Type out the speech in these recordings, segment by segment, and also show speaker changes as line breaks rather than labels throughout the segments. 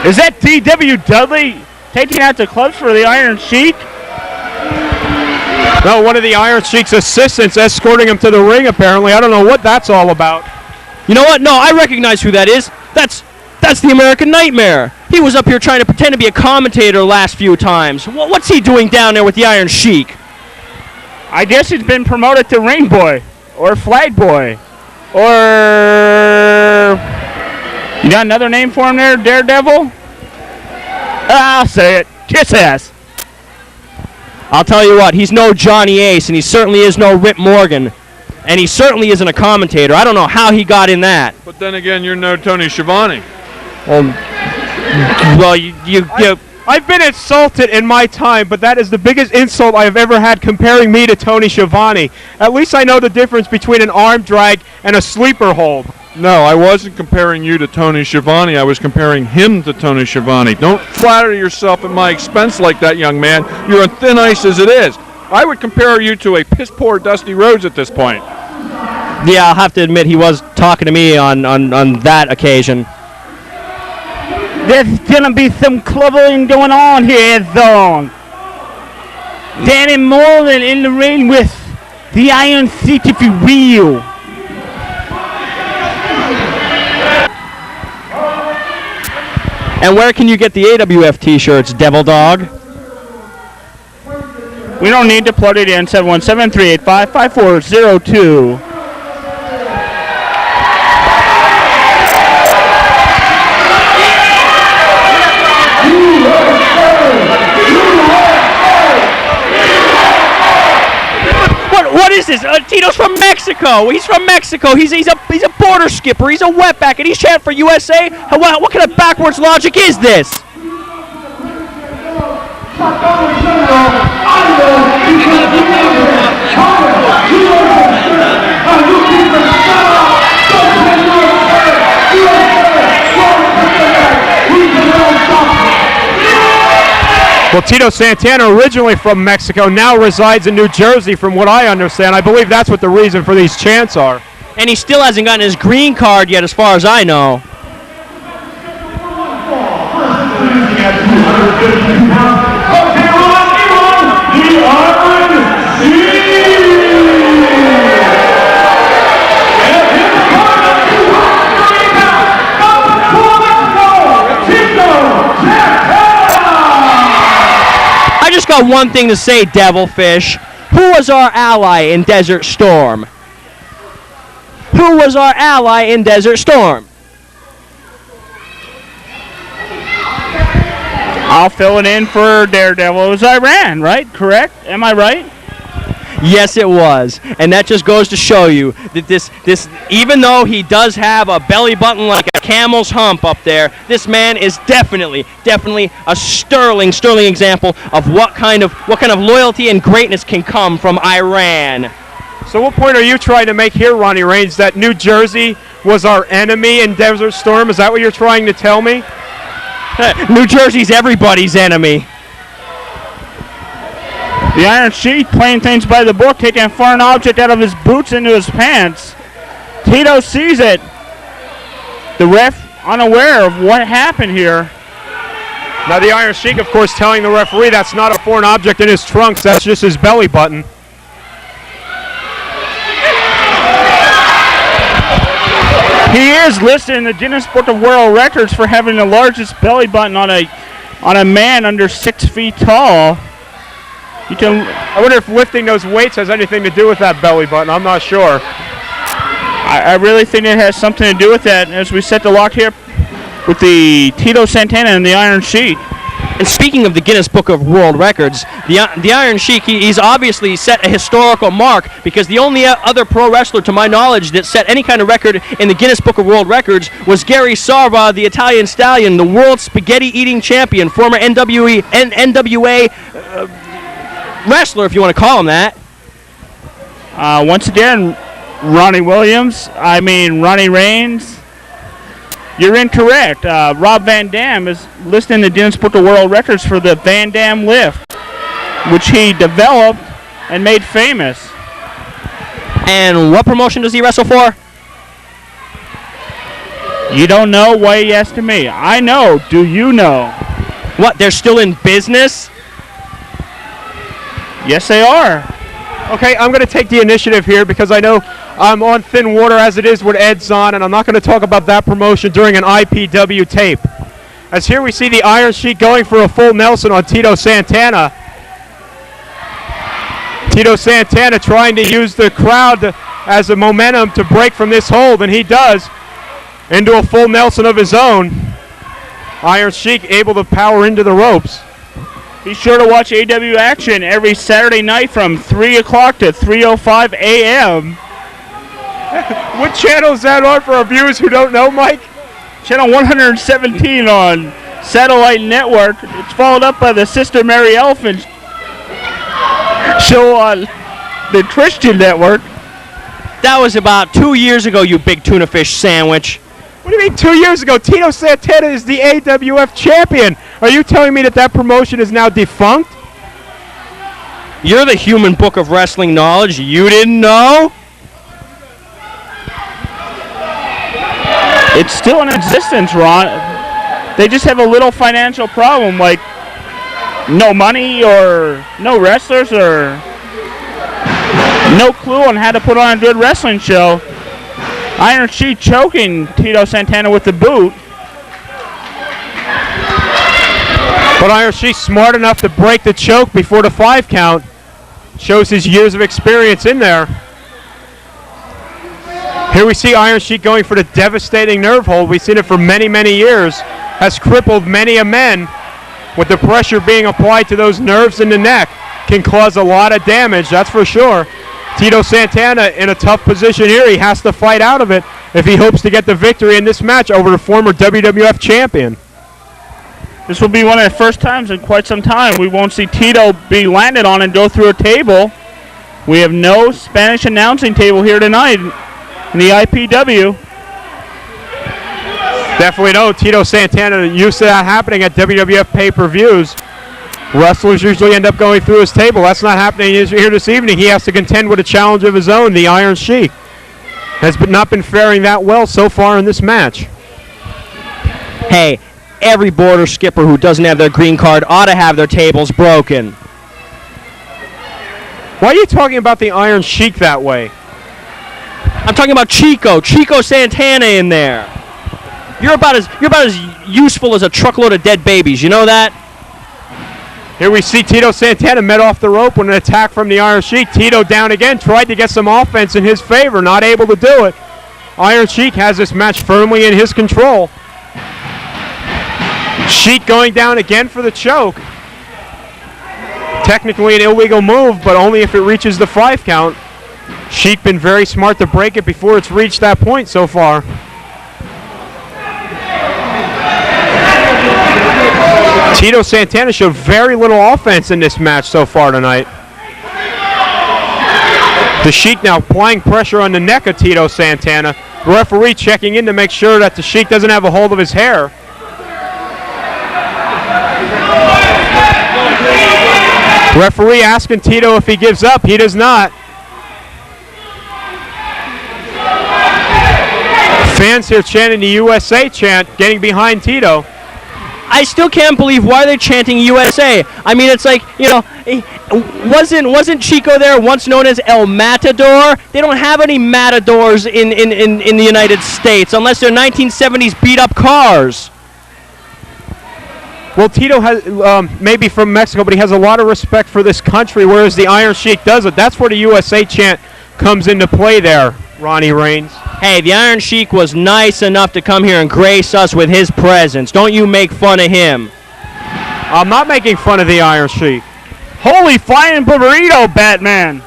Is that D.W. Dudley taking out the clubs for the Iron Sheik?
No, one of the Iron Sheik's assistants escorting him to the ring, apparently. I don't know what that's all about.
You know what? No, I recognize who that is. That's the American Nightmare. He was up here trying to pretend to be a commentator last few times. What's he doing down there with the Iron Sheik?
I guess he's been promoted to Ring Boy or Flag Boy or... You got another name for him there, Daredevil? I'll say it. Kiss ass.
I'll tell you what, he's no Johnny Ace, and he certainly is no Rip Morgan. And he certainly isn't a commentator. I don't know how he got in that.
But then again, you're no Tony Schiavone.
Well,
I've been insulted in my time, but that is the biggest insult I have ever had comparing me to Tony Schiavone. At least I know the difference between an arm drag and a sleeper hold.
No, I wasn't comparing you to Tony Schiavone. I was comparing him to Tony Schiavone. Don't flatter yourself at my expense like that, young man. You're on thin ice as it is. I would compare you to a piss-poor Dusty Rhodes at this point.
Yeah, I'll have to admit he was talking to me on that occasion.
There's gonna be some clubbing going on here, though. Danny Moreland in the ring with the Iron Sheik, if you will.
And where can you get the AWF t-shirts, Devil Dog?
We don't need to plug it in. 717-385-5402.
What is this? Tito's from Mexico. He's from Mexico. He's a border skipper. He's a wetback, and he's chanting for USA. What kind of backwards logic is this?
Well, Tito Santana, originally from Mexico, now resides in New Jersey, from what I understand. I believe that's what the reason for these chants are.
And he still hasn't gotten his green card yet, as far as I know. I just got one thing to say, Devilfish. Who was our ally in Desert Storm? Who was our ally in Desert Storm?
I'll fill it in for Daredevil. It was Iran, right? Correct? Am I right?
Yes, it was. And that just goes to show you that this even though he does have a belly button like a camel's hump up there, this man is definitely a sterling example of what kind of loyalty and greatness can come from Iran.
So what point are you trying to make here, Ronnie Reigns, that New Jersey was our enemy in Desert Storm? Is that what you're trying to tell me?
New Jersey's everybody's enemy.
The Iron Sheik playing things by the book, taking a foreign object out of his boots into his pants. Tito sees it. The ref unaware of what happened here.
Now the Iron Sheik, of course, telling the referee that's not a foreign object in his trunks, that's just his belly button.
He is listed in the Guinness Book of World Records for having the largest belly button on a man under 6 feet tall.
I wonder if lifting those weights has anything to do with that belly button. I'm not sure.
I really think it has something to do with that as we set the lock here with the Tito Santana and the Iron Sheik.
And speaking of the Guinness Book of World Records, the Iron Sheik, he's obviously set a historical mark, because the only other pro wrestler, to my knowledge, that set any kind of record in the Guinness Book of World Records was Gary Sarva, the Italian Stallion, the world spaghetti-eating champion, former NWA wrestler, if you want to call him that.
Once again, Ronnie Reigns, you're incorrect. Rob Van Dam is listed in the Guinness Book of World Records for the Van Dam lift, which he developed and made famous.
And what promotion does he wrestle for?
You don't know? Why you asking me? I know. Do you know?
What, they're still in business?
Yes, they are.
Okay, I'm going to take the initiative here because I know I'm on thin water as it is with Ed's on, and I'm not going to talk about that promotion during an IPW tape. As here we see the Iron Sheik going for a full Nelson on Tito Santana. Tito Santana trying to use the crowd as a momentum to break from this hold, and he does, into a full Nelson of his own. Iron Sheik able to power into the ropes.
Be sure to watch AW Action every Saturday night from 3 o'clock to 3:05 a.m.
What channel is that on for our viewers who don't know, Mike?
Channel 117 on Satellite Network. It's followed up by the Sister Mary Elephant show on the Christian Network.
That was about 2 years ago, you big tuna fish sandwich.
What do you mean 2 years ago? Tito Santana is the AWF champion. Are you telling me that promotion is now defunct?
You're the human book of wrestling knowledge. You didn't know?
It's still in existence, Ron. They just have a little financial problem, like no money or no wrestlers or no clue on how to put on a good wrestling show. Iron Sheik choking Tito Santana with the boot.
But Iron Sheik smart enough to break the choke before the 5 count. Shows his years of experience in there. Here we see Iron Sheik going for the devastating nerve hold. We've seen it for many, many years. Has crippled many a man. With the pressure being applied to those nerves in the neck, can cause a lot of damage, that's for sure. Tito Santana in a tough position here. He has to fight out of it if he hopes to get the victory in this match over the former WWF champion.
This will be one of the first times in quite some time we won't see Tito be landed on and go through a table. We have no Spanish announcing table here tonight in the IPW.
Definitely no. Tito Santana used to that happening at WWF pay-per-views. Wrestlers usually end up going through his table. That's not happening here this evening. He has to contend with a challenge of his own. The Iron Sheik has not been faring that well so far in this match.
Hey, every border skipper who doesn't have their green card ought to have their tables broken.
Why are you talking about the Iron Sheik that way?
I'm talking about Chico Santana in there. You're about as useful as a truckload of dead babies. You know that?
Here we see Tito Santana met off the rope with an attack from the Iron Sheik. Tito down again, tried to get some offense in his favor, not able to do it. Iron Sheik has this match firmly in his control. Sheik going down again for the choke. Technically an illegal move, but only if it reaches the 5 count. Sheik been very smart to break it before it's reached that point so far. Tito Santana showed very little offense in this match so far tonight. The Sheik now applying pressure on the neck of Tito Santana. The referee checking in to make sure that the Sheik doesn't have a hold of his hair. Referee asking Tito if he gives up. He does not. Fans here chanting the USA chant, getting behind Tito.
I still can't believe why they're chanting USA. I mean, it's like, you know, wasn't Chico there once known as El Matador? They don't have any Matadors in the United States unless they're 1970s beat-up cars.
Well, Tito has maybe from Mexico, but he has a lot of respect for this country, whereas the Iron Sheik doesn't. That's where the USA chant comes into play there, Ronnie Reigns.
Hey, the Iron Sheik was nice enough to come here and grace us with his presence. Don't you make fun of him.
I'm not making fun of the Iron Sheik.
Holy flying burrito, Batman.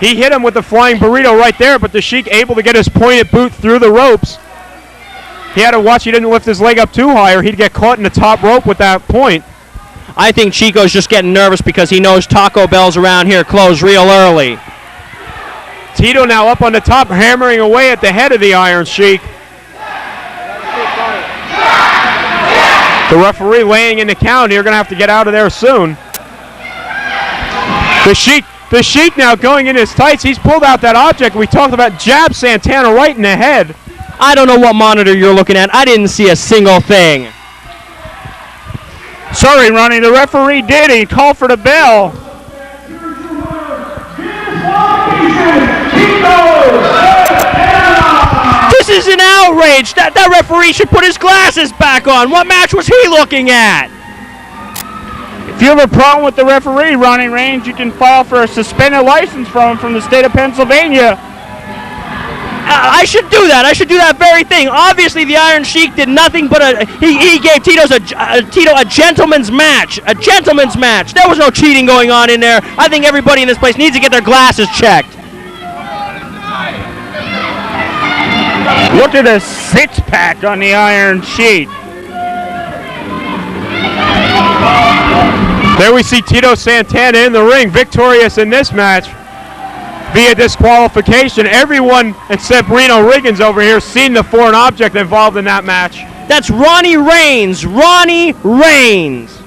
He hit him with the flying burrito right there, but the Sheik able to get his pointed boot through the ropes. He had to watch he didn't lift his leg up too high or he'd get caught in the top rope with that point.
I think Chico's just getting nervous because he knows Taco Bell's around here close real early.
Tito now up on the top, hammering away at the head of the Iron Sheik. The referee laying in the count. You're going to have to get out of there soon. The Sheik now going in his tights. He's pulled out that object we talked about, jab Santana right in the head.
I don't know what monitor you're looking at. I didn't see a single thing.
Sorry, Ronnie, the referee did. He called for the bell.
This is an outrage. That referee should put his glasses back on. What match was he looking at?
If you have a problem with the referee, Ronnie Reigns, you can file for a suspended license from the state of Pennsylvania.
I should do that. I should do that very thing. Obviously, the Iron Sheik did nothing but he gave Tito a gentleman's match. A gentleman's match. There was no cheating going on in there. I think everybody in this place needs to get their glasses checked.
Look at the six-pack on the Iron Sheik.
There we see Tito Santana in the ring, victorious in this match via disqualification. Everyone except Reno Riggins over here seen the foreign object involved in that match.
That's Ronnie Reigns. Ronnie Reigns.